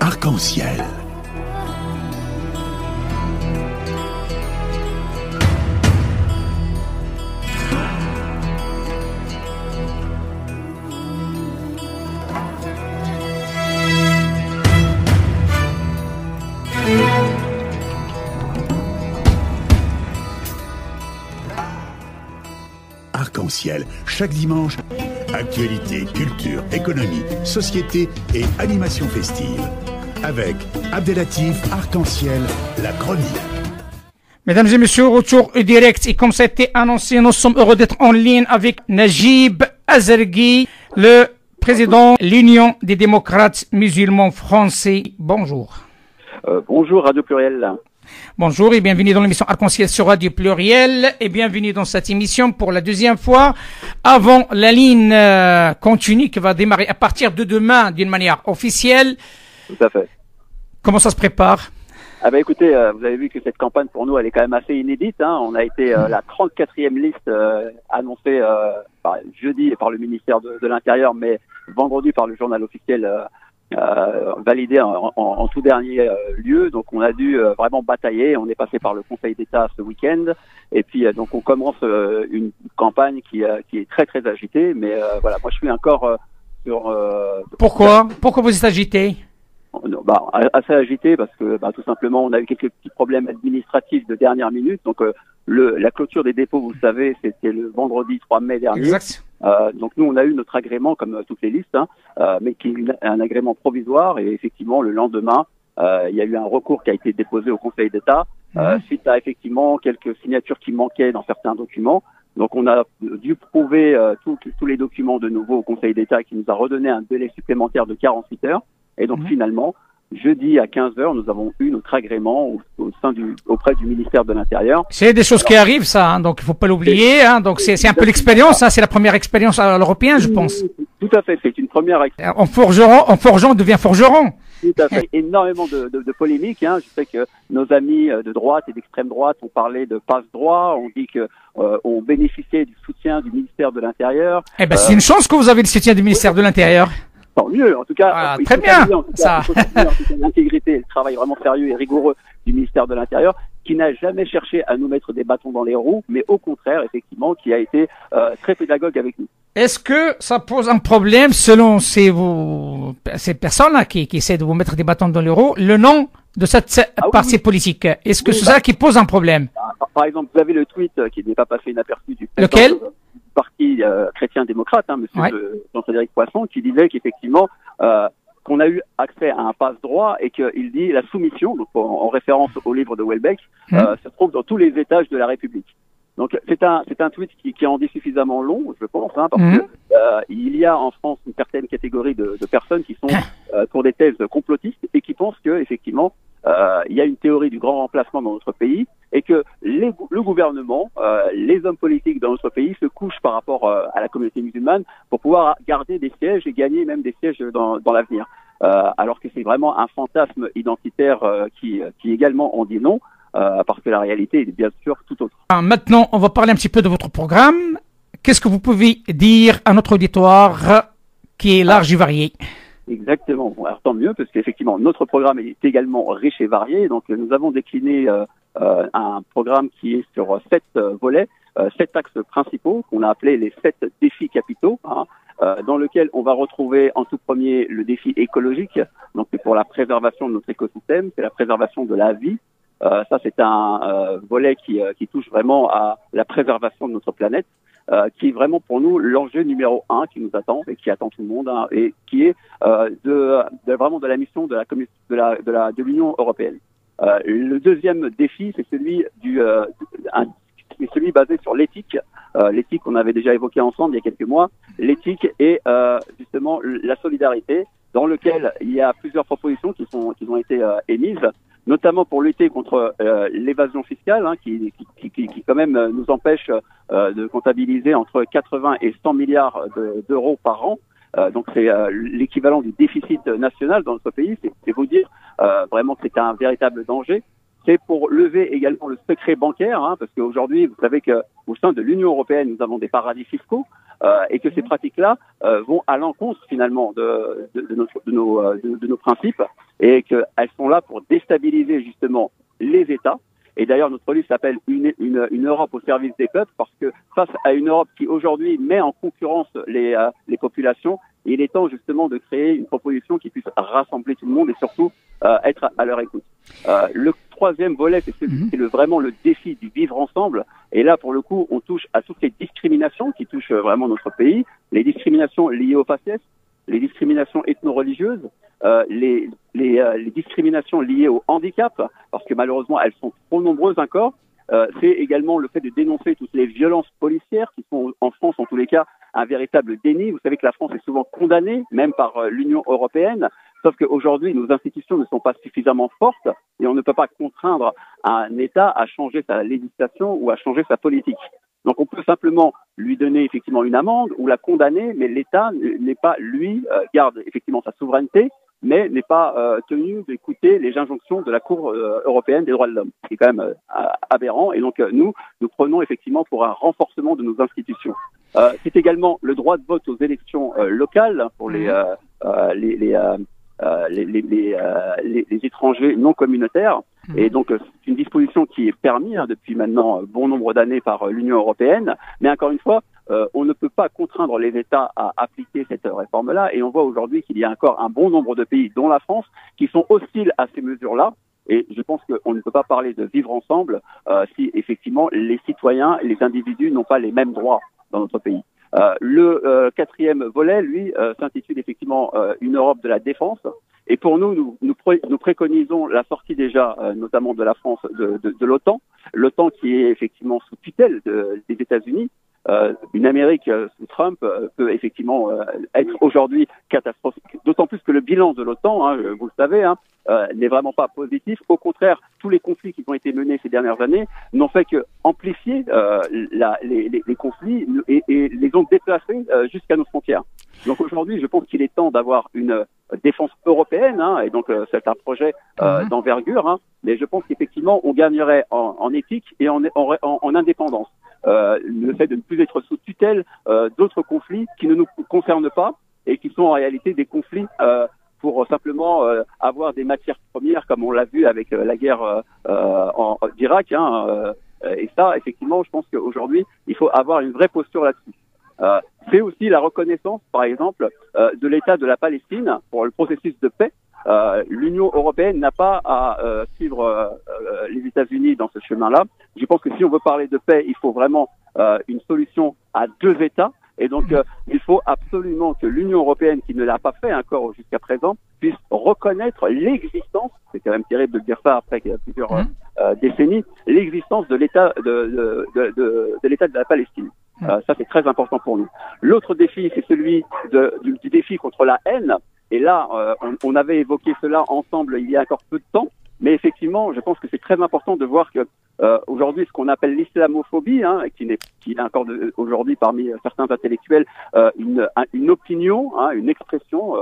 Arc-en-ciel. Arc-en-ciel, chaque dimanche, actualité, culture, économie, société et animation festive. Avec Abdelatif Arc-en-ciel, la chronique. Mesdames et messieurs, retour direct. Et comme ça a été annoncé, nous sommes heureux d'être en ligne avec Najib Azergui, le président de l'Union des démocrates musulmans français. Bonjour. Bonjour Radio Pluriel. Bonjour et bienvenue dans l'émission Arc-en-ciel sur Radio Pluriel et bienvenue dans cette émission pour la deuxième fois avant la ligne continue qui va démarrer à partir de demain d'une manière officielle. Tout à fait. Comment ça se prépare? Écoutez, vous avez vu que cette campagne pour nous elle est quand même assez inédite. On a été la 34e liste annoncée jeudi par le ministère de l'Intérieur, mais vendredi par le journal officiel. Validé en tout dernier lieu, donc on a dû vraiment batailler. On est passé par le Conseil d'État ce week-end, et puis donc on commence une campagne qui est très très agitée. Mais voilà, moi je suis encore sur. Pourquoi vous êtes agité? Assez agité parce que tout simplement on a eu quelques petits problèmes administratifs de dernière minute. Donc la clôture des dépôts, vous le savez, c'était le vendredi 3 mai dernier. Exact. Donc nous on a eu notre agrément comme toutes les listes, mais qui est un agrément provisoire, et effectivement le lendemain il y a eu un recours qui a été déposé au Conseil d'État suite à effectivement quelques signatures qui manquaient dans certains documents. Donc on a dû prouver tous les documents de nouveau au Conseil d'État, qui nous a redonné un délai supplémentaire de 48 heures. Et donc finalement, jeudi à 15h, nous avons eu notre agrément auprès du ministère de l'Intérieur. C'est des choses qui arrivent, ça, donc il faut pas l'oublier. Donc c'est un peu l'expérience, c'est la première expérience à l'européen, je pense. Tout à fait, c'est une première expérience. En forgeant, on devient forgeron. Tout à fait. Énormément de polémiques. Je sais que nos amis de droite et d'extrême droite ont parlé de passe-droit. On dit que on bénéficiait du soutien du ministère de l'Intérieur. C'est une chance que vous avez le soutien du ministère de l'Intérieur. Tant mieux, en tout cas. Très bien. L'intégrité et le travail vraiment sérieux et rigoureux du ministère de l'Intérieur, qui n'a jamais cherché à nous mettre des bâtons dans les roues, mais au contraire, effectivement, qui a été très pédagogue avec nous. Est-ce que ça pose un problème, selon ces personnes-là qui essaient de vous mettre des bâtons dans les roues, le nom de cette partie politique? Est-ce que c'est ça qui pose un problème? Par exemple, vous avez le tweet qui n'est pas passé inaperçu du Lequel? Parti chrétien-démocrate, monsieur Jean-Frédéric Poisson, qui disait qu'effectivement qu'on a eu accès à un passe-droit, et qu'il dit la soumission, donc en référence au livre de Houellebecq, se trouve dans tous les étages de la République. Donc c'est un tweet qui en dit suffisamment long, je pense, parce que il y a en France une certaine catégorie de personnes qui sont pour des thèses complotistes et qui pensent que effectivement il y a une théorie du grand remplacement dans notre pays, et que le gouvernement, les hommes politiques dans notre pays se couchent par rapport à la communauté musulmane pour pouvoir garder des sièges et gagner même des sièges dans l'avenir. Alors que c'est vraiment un fantasme identitaire qui également en dit non, parce que la réalité est bien sûr tout autre. Maintenant, on va parler un petit peu de votre programme. Qu'est-ce que vous pouvez dire à notre auditoire qui est large et varié? Exactement. Bon, alors tant mieux, parce qu'effectivement notre programme est également riche et varié. Donc nous avons décliné un programme qui est sur 7 volets, 7 axes principaux qu'on a appelés les 7 défis capitaux, dans lequel on va retrouver en tout premier le défi écologique. Donc c'est pour la préservation de notre écosystème, c'est la préservation de la vie. Ça c'est un volet qui touche vraiment à la préservation de notre planète, qui est vraiment pour nous l'enjeu numéro 1 qui nous attend et qui attend tout le monde, et qui est vraiment de la mission de l'Union européenne. Le deuxième défi, c'est celui celui basé sur l'éthique. L'éthique qu'on avait déjà évoqué ensemble il y a quelques mois. L'éthique et justement la solidarité, dans lequel il y a plusieurs propositions qui ont été émises, notamment pour lutter contre l'évasion fiscale, qui quand même nous empêche de comptabiliser entre 80 et 100 milliards d'euros par an. Donc c'est l'équivalent du déficit national dans notre pays. C'est vous dire vraiment que c'est un véritable danger. c'est pour lever également le secret bancaire, hein, parce qu'aujourd'hui, vous savez que au sein de l'Union européenne, nous avons des paradis fiscaux et que ces pratiques-là vont à l'encontre finalement de nos principes et qu'elles sont là pour déstabiliser justement les États. Et d'ailleurs, notre livre s'appelle une Europe au service des peuples, parce que face à une Europe qui aujourd'hui met en concurrence les populations, il est temps justement de créer une proposition qui puisse rassembler tout le monde et surtout être à leur écoute. Le troisième volet, c'est vraiment le défi du vivre ensemble. Et là, pour le coup, on touche à toutes les discriminations qui touchent vraiment notre pays, les discriminations liées aux faciès, les discriminations ethno-religieuses, les discriminations liées au handicap, parce que malheureusement elles sont trop nombreuses encore. C'est également le fait de dénoncer toutes les violences policières qui sont en France en tous les cas un véritable déni. Vous savez que la France est souvent condamnée, même par l'Union européenne, sauf qu'aujourd'hui nos institutions ne sont pas suffisamment fortes et on ne peut pas contraindre un État à changer sa législation ou à changer sa politique. Donc on peut simplement lui donner effectivement une amende ou la condamner, mais l'État n'est pas, lui, garde effectivement sa souveraineté, mais n'est pas tenu d'écouter les injonctions de la Cour européenne des droits de l'homme. C'est quand même aberrant. Et donc nous prenons effectivement pour un renforcement de nos institutions. C'est également le droit de vote aux élections locales pour les étrangers non communautaires. Et donc, c'est une disposition qui est permise depuis maintenant bon nombre d'années par l'Union européenne. Mais encore une fois, on ne peut pas contraindre les États à appliquer cette réforme-là. Et on voit aujourd'hui qu'il y a encore un bon nombre de pays, dont la France, qui sont hostiles à ces mesures-là. Et je pense qu'on ne peut pas parler de vivre ensemble si effectivement les citoyens et les individus n'ont pas les mêmes droits dans notre pays. Le quatrième volet, lui, s'intitule effectivement une Europe de la défense. Et pour nous préconisons la sortie déjà, notamment de la France, de l'OTAN. L'OTAN qui est effectivement sous tutelle des États-Unis. Une Amérique sous Trump peut effectivement être aujourd'hui catastrophique. D'autant plus que le bilan de l'OTAN, hein, vous le savez, hein, n'est vraiment pas positif. Au contraire, tous les conflits qui ont été menés ces dernières années n'ont fait que amplifier les conflits et les ont déplacés jusqu'à nos frontières. Donc aujourd'hui, je pense qu'il est temps d'avoir une défense européenne, hein, et donc c'est un projet d'envergure, hein, mais je pense qu'effectivement on gagnerait en éthique et en indépendance. Le fait de ne plus être sous tutelle d'autres conflits qui ne nous concernent pas et qui sont en réalité des conflits pour simplement avoir des matières premières, comme on l'a vu avec la guerre d'Irak. Hein, et ça, effectivement, je pense qu'aujourd'hui, il faut avoir une vraie posture là-dessus. C'est aussi la reconnaissance, par exemple, de l'État de la Palestine pour le processus de paix. L'Union européenne n'a pas à suivre les États-Unis dans ce chemin-là. Je pense que si on veut parler de paix, il faut vraiment une solution à deux États. Et donc, il faut absolument que l'Union européenne, qui ne l'a pas fait encore jusqu'à présent, puisse reconnaître l'existence, c'est quand même terrible de dire ça après plusieurs décennies, l'existence de l'État de l'État de la Palestine. Ça, c'est très important pour nous. L'autre défi, c'est celui du défi contre la haine. Et là, on avait évoqué cela ensemble il y a encore peu de temps. Mais effectivement, je pense que c'est très important de voir que aujourd'hui, ce qu'on appelle l'islamophobie, hein, qui est encore aujourd'hui parmi certains intellectuels une opinion, hein, une expression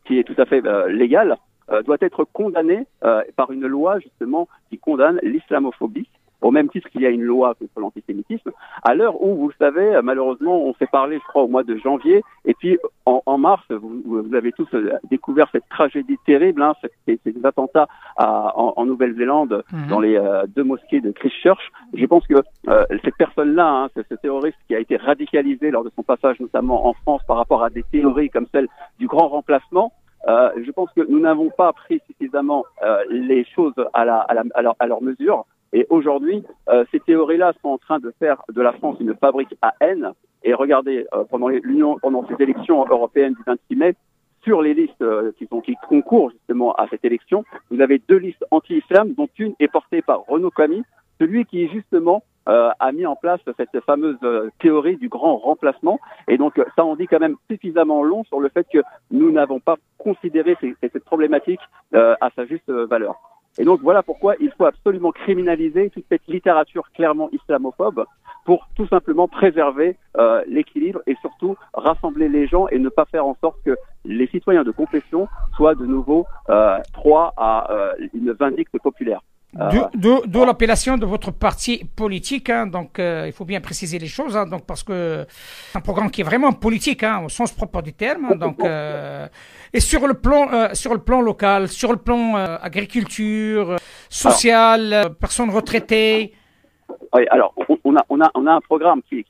qui est tout à fait légale, doit être condamnée par une loi justement qui condamne l'islamophobie. Au même titre qu'il y a une loi contre l'antisémitisme, à l'heure où, vous le savez, malheureusement, on s'est parlé, je crois, au mois de janvier, et puis en mars, vous avez tous découvert cette tragédie terrible, hein, ces attentats en Nouvelle-Zélande, dans les deux mosquées de Christchurch. Je pense que cette personne-là, hein, ce terroriste qui a été radicalisé lors de son passage, notamment en France, par rapport à des théories comme celle du grand remplacement, je pense que nous n'avons pas pris suffisamment les choses à leur mesure. Et aujourd'hui, ces théories-là sont en train de faire de la France une fabrique à haine. Et regardez, pendant ces élections européennes du 26 mai, sur les listes qui concourent justement à cette élection, vous avez deux listes anti-islam, dont une est portée par Renaud Camus, celui qui justement a mis en place cette fameuse théorie du grand remplacement. Et donc ça en dit quand même suffisamment long sur le fait que nous n'avons pas considéré cette problématique à sa juste valeur. Et donc voilà pourquoi il faut absolument criminaliser toute cette littérature clairement islamophobe pour tout simplement préserver l'équilibre et surtout rassembler les gens et ne pas faire en sorte que les citoyens de confession soient de nouveau proie à une vindicte populaire. D'où l'appellation de votre parti politique. Hein, donc, il faut bien préciser les choses. Hein, donc, parce que c'est un programme qui est vraiment politique, hein, au sens propre du terme. Hein, donc, et sur le plan local, sur le plan agriculture, social, personnes retraitées. Oui, alors on a un programme qui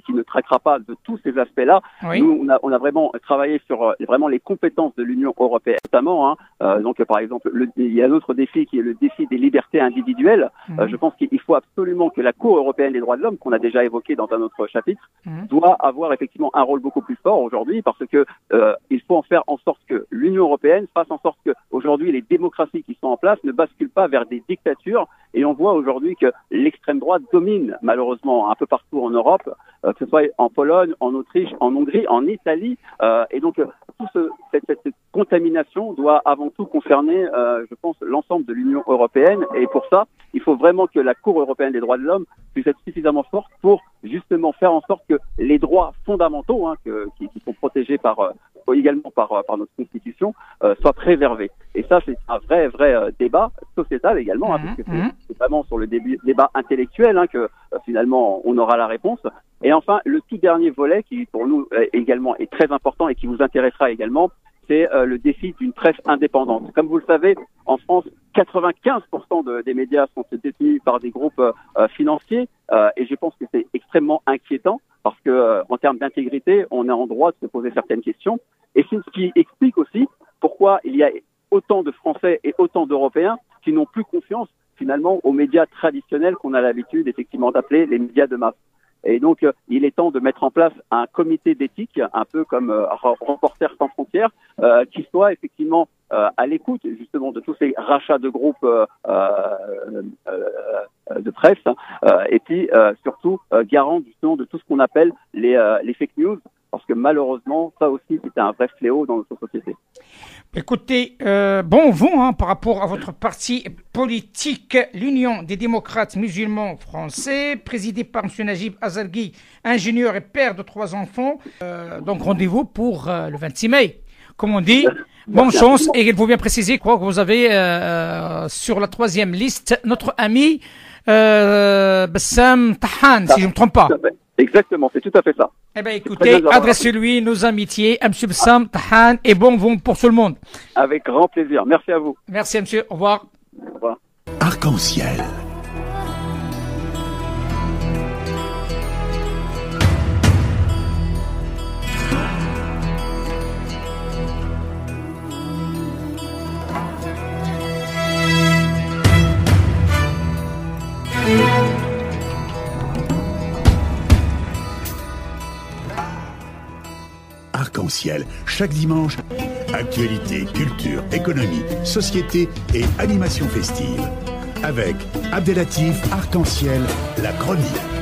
ne traitera pas de tous ces aspects-là. Oui. Nous, on a vraiment travaillé sur vraiment les compétences de l'Union européenne, notamment. Hein, donc, par exemple, il y a un autre défi qui est le défi des libertés individuelles. Je pense qu'il faut absolument que la Cour européenne des droits de l'homme, qu'on a déjà évoqué dans un autre chapitre, doit avoir effectivement un rôle beaucoup plus fort aujourd'hui, parce que il faut en faire en sorte que l'Union européenne fasse en sorte que aujourd'hui les démocraties qui sont en place ne basculent pas vers des dictatures. Et on voit aujourd'hui que l'extrême droite domine malheureusement un peu partout en Europe, que ce soit en Pologne, en Autriche, en Hongrie, en Italie. Et donc cette contamination doit avant tout concerner, je pense, l'ensemble de l'Union européenne. Et pour ça, il faut vraiment que la Cour européenne des droits de l'homme puisse être suffisamment forte pour justement faire en sorte que les droits fondamentaux, hein, qui sont protégés également par notre Constitution, soient préservés. Et ça, c'est un vrai débat sociétal également, hein, parce que c'est vraiment sur le débat intellectuel hein, que finalement on aura la réponse. Et enfin, le tout dernier volet qui pour nous également est très important et qui vous intéressera également, c'est le défi d'une presse indépendante. Comme vous le savez, en France, 95% des médias sont détenus par des groupes financiers, et je pense que c'est extrêmement inquiétant parce que en termes d'intégrité, on est en droit de se poser certaines questions. Et c'est ce qui explique aussi pourquoi il y a autant de Français et autant d'Européens qui n'ont plus confiance finalement aux médias traditionnels qu'on a l'habitude effectivement d'appeler les médias de masse. Et donc, il est temps de mettre en place un comité d'éthique, un peu comme Reporters sans frontières, qui soit effectivement à l'écoute justement de tous ces rachats de groupes de presse, et puis surtout garant justement de tout ce qu'on appelle les fake news, parce que malheureusement, ça aussi, c'est un vrai fléau dans notre société. Écoutez, bon vent hein, par rapport à votre parti politique, l'Union des démocrates musulmans français, présidé par M. Najib Azargui, ingénieur et père de 3 enfants. Donc rendez-vous pour le 26 mai. Comme on dit, bonne chance. Et il faut bien préciser quoi, que vous avez sur la 3e liste notre ami Bassam Tahan, si je ne me trompe pas. Exactement, c'est tout à fait ça. Eh bien, écoutez, adressez-lui nos amitiés à M. Bassam Tahan et bon vent pour tout le monde. Avec grand plaisir. Merci à vous. Merci, monsieur. Au revoir. Au revoir. Arc-en-ciel. Arc-en-ciel, chaque dimanche, actualité, culture, économie, société et animation festive. Avec Abdelatif Arc-en-ciel, la chronique.